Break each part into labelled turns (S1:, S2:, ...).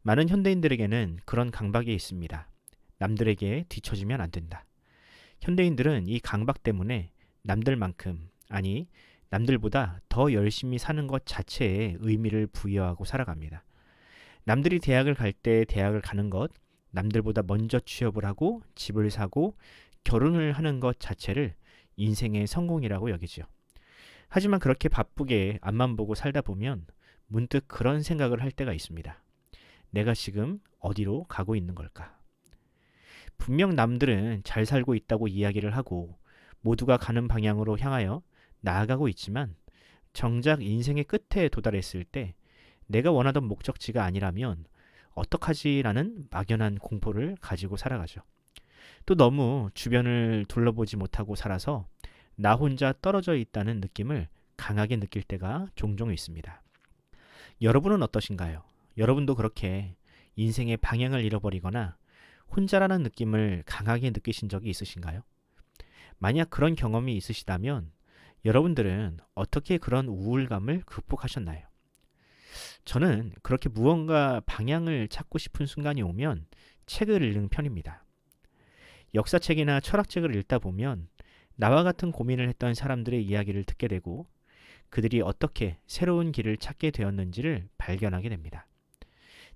S1: 많은 현대인들에게는 그런 강박이 있습니다. 남들에게 뒤처지면 안 된다. 현대인들은 이 강박 때문에 남들만큼, 아니, 남들보다 더 열심히 사는 것 자체에 의미를 부여하고 살아갑니다. 남들이 대학을 갈 때 대학을 가는 것, 남들보다 먼저 취업을 하고 집을 사고 결혼을 하는 것 자체를 인생의 성공이라고 여기지요. 하지만 그렇게 바쁘게 앞만 보고 살다 보면 문득 그런 생각을 할 때가 있습니다. 내가 지금 어디로 가고 있는 걸까? 분명 남들은 잘 살고 있다고 이야기를 하고 모두가 가는 방향으로 향하여 나아가고 있지만 정작 인생의 끝에 도달했을 때 내가 원하던 목적지가 아니라면 어떡하지라는 막연한 공포를 가지고 살아가죠. 또 너무 주변을 둘러보지 못하고 살아서 나 혼자 떨어져 있다는 느낌을 강하게 느낄 때가 종종 있습니다. 여러분은 어떠신가요? 여러분도 그렇게 인생의 방향을 잃어버리거나 혼자라는 느낌을 강하게 느끼신 적이 있으신가요? 만약 그런 경험이 있으시다면 여러분들은 어떻게 그런 우울감을 극복하셨나요? 저는 그렇게 무언가 방향을 찾고 싶은 순간이 오면 책을 읽는 편입니다. 역사책이나 철학책을 읽다 보면 나와 같은 고민을 했던 사람들의 이야기를 듣게 되고 그들이 어떻게 새로운 길을 찾게 되었는지를 발견하게 됩니다.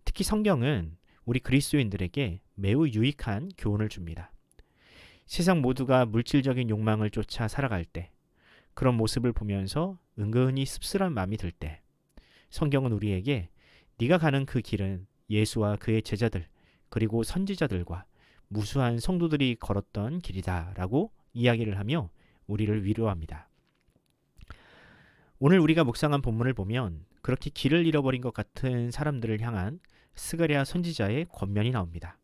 S1: 특히 성경은 우리 그리스도인들에게 매우 유익한 교훈을 줍니다. 세상 모두가 물질적인 욕망을 쫓아 살아갈 때, 그런 모습을 보면서 은근히 씁쓸한 마음이 들 때, 성경은 우리에게 네가 가는 그 길은 예수와 그의 제자들 그리고 선지자들과 무수한 성도들이 걸었던 길이다 라고 이야기를 하며 우리를 위로합니다. 오늘 우리가 묵상한 본문을 보면 그렇게 길을 잃어버린 것 같은 사람들을 향한 스가랴 선지자의 권면이 나옵니다.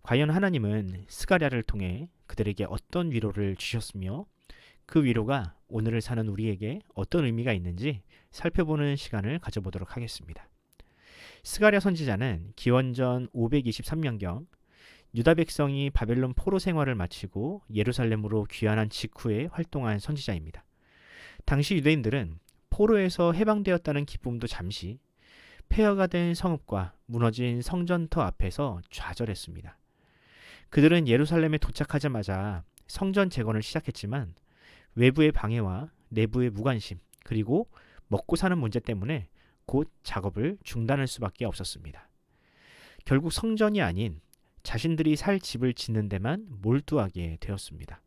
S1: 과연 하나님은 스가랴를 통해 그들에게 어떤 위로를 주셨으며 그 위로가 오늘을 사는 우리에게 어떤 의미가 있는지 살펴보는 시간을 가져보도록 하겠습니다. 스가랴 선지자는 기원전 523년경 유다 백성이 바벨론 포로 생활을 마치고 예루살렘으로 귀환한 직후에 활동한 선지자입니다. 당시 유대인들은 포로에서 해방되었다는 기쁨도 잠시 폐허가 된 성읍과 무너진 성전터 앞에서 좌절했습니다. 그들은 예루살렘에 도착하자마자 성전 재건을 시작했지만 외부의 방해와 내부의 무관심 그리고 먹고 사는 문제 때문에 곧 작업을 중단할 수밖에 없었습니다. 결국 성전이 아닌 자신들이 살 집을 짓는 데만 몰두하게 되었습니다.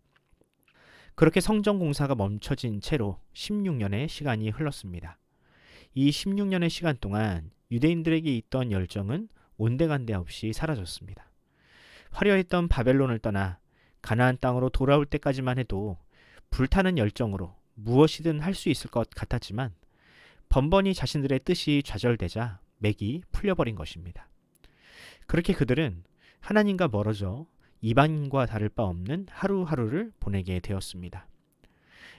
S1: 그렇게 성전 공사가 멈춰진 채로 16년의 시간이 흘렀습니다. 이 16년의 시간 동안 유대인들에게 있던 열정은 온데간데 없이 사라졌습니다. 화려했던 바벨론을 떠나 가나안 땅으로 돌아올 때까지만 해도 불타는 열정으로 무엇이든 할 수 있을 것 같았지만 번번이 자신들의 뜻이 좌절되자 맥이 풀려버린 것입니다. 그렇게 그들은 하나님과 멀어져 이방인과 다를 바 없는 하루하루를 보내게 되었습니다.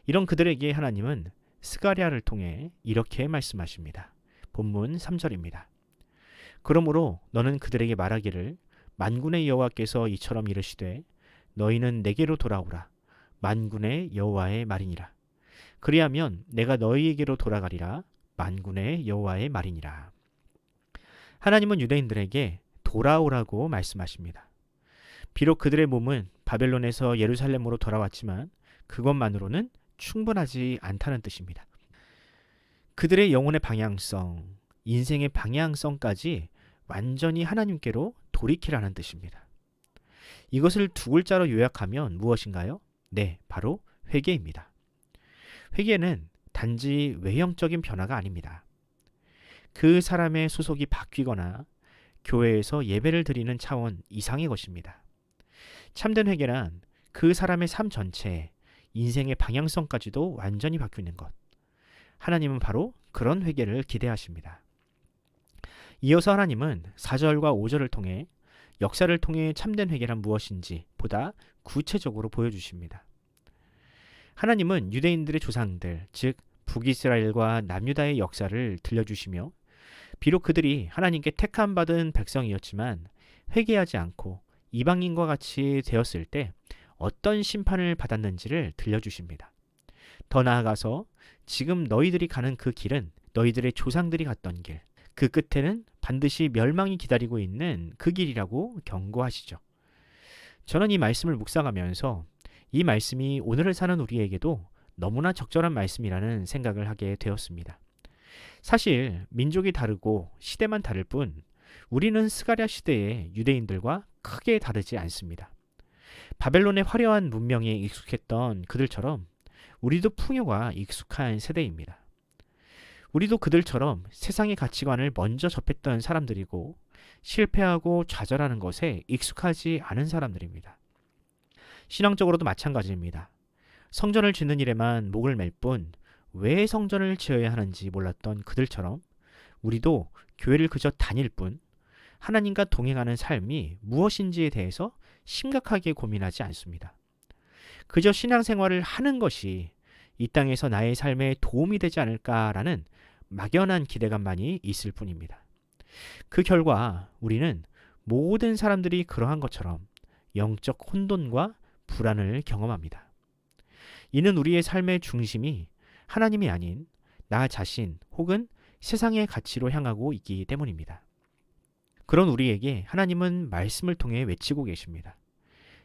S1: 이런 그들에게 하나님은 스가랴를 통해 이렇게 말씀하십니다. 본문 3절입니다. 그러므로 너는 그들에게 말하기를 만군의 여호와께서 이처럼 이르시되 너희는 내게로 돌아오라 만군의 여호와의 말이니라. 그리하면 내가 너희에게로 돌아가리라 만군의 여호와의 말이니라. 하나님은 유대인들에게 돌아오라고 말씀하십니다. 비록 그들의 몸은 바벨론에서 예루살렘으로 돌아왔지만 그것만으로는 충분하지 않다는 뜻입니다. 그들의 영혼의 방향성, 인생의 방향성까지 완전히 하나님께로 돌이키라는 뜻입니다. 이것을 두 글자로 요약하면 무엇인가요? 네, 바로 회개입니다. 회개는 단지 외형적인 변화가 아닙니다. 그 사람의 소속이 바뀌거나 교회에서 예배를 드리는 차원 이상의 것입니다. 참된 회개란 그 사람의 삶 전체에 인생의 방향성까지도 완전히 바뀌는 것. 하나님은 바로 그런 회개를 기대하십니다. 이어서 하나님은 4절과 5절을 통해 역사를 통해 참된 회개란 무엇인지 보다 구체적으로 보여주십니다. 하나님은 유대인들의 조상들, 즉 북이스라엘과 남유다의 역사를 들려주시며 비록 그들이 하나님께 택함 받은 백성이었지만 회개하지 않고 이방인과 같이 되었을 때 어떤 심판을 받았는지를 들려주십니다. 더 나아가서 지금 너희들이 가는 그 길은 너희들의 조상들이 갔던 길, 그 끝에는 반드시 멸망이 기다리고 있는 그 길이라고 경고하시죠. 저는 이 말씀을 묵상하면서 이 말씀이 오늘을 사는 우리에게도 너무나 적절한 말씀이라는 생각을 하게 되었습니다. 사실 민족이 다르고 시대만 다를 뿐 우리는 스가랴 시대의 유대인들과 크게 다르지 않습니다. 바벨론의 화려한 문명에 익숙했던 그들처럼 우리도 풍요가 익숙한 세대입니다. 우리도 그들처럼 세상의 가치관을 먼저 접했던 사람들이고 실패하고 좌절하는 것에 익숙하지 않은 사람들입니다. 신앙적으로도 마찬가지입니다. 성전을 짓는 일에만 목을 맬 뿐 왜 성전을 지어야 하는지 몰랐던 그들처럼 우리도 교회를 그저 다닐 뿐 하나님과 동행하는 삶이 무엇인지에 대해서 심각하게 고민하지 않습니다. 그저 신앙생활을 하는 것이 이 땅에서 나의 삶에 도움이 되지 않을까라는 막연한 기대감만이 있을 뿐입니다. 그 결과 우리는 모든 사람들이 그러한 것처럼 영적 혼돈과 불안을 경험합니다. 이는 우리의 삶의 중심이 하나님이 아닌 나 자신 혹은 세상의 가치로 향하고 있기 때문입니다. 그런 우리에게 하나님은 말씀을 통해 외치고 계십니다.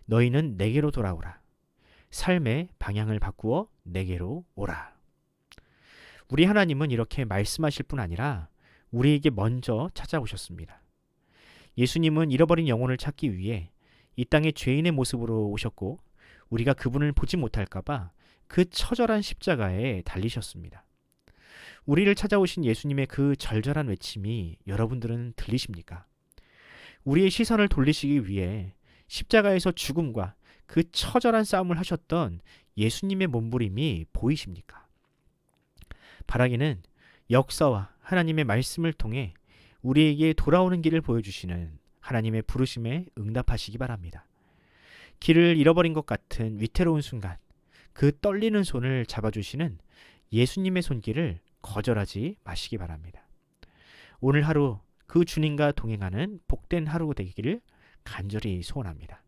S1: 너희는 내게로 돌아오라. 삶의 방향을 바꾸어 내게로 오라. 우리 하나님은 이렇게 말씀하실 뿐 아니라 우리에게 먼저 찾아오셨습니다. 예수님은 잃어버린 영혼을 찾기 위해 이 땅에 죄인의 모습으로 오셨고 우리가 그분을 보지 못할까봐 그 처절한 십자가에 달리셨습니다. 우리를 찾아오신 예수님의 그 절절한 외침이 여러분들은 들리십니까? 우리의 시선을 돌리시기 위해 십자가에서 죽음과 그 처절한 싸움을 하셨던 예수님의 몸부림이 보이십니까? 바라기는 역사와 하나님의 말씀을 통해 우리에게 돌아오는 길을 보여주시는 하나님의 부르심에 응답하시기 바랍니다. 길을 잃어버린 것 같은 위태로운 순간, 그 떨리는 손을 잡아주시는 예수님의 손길을 거절하지 마시기 바랍니다. 오늘 하루 그 주님과 동행하는 복된 하루 되기를 간절히 소원합니다.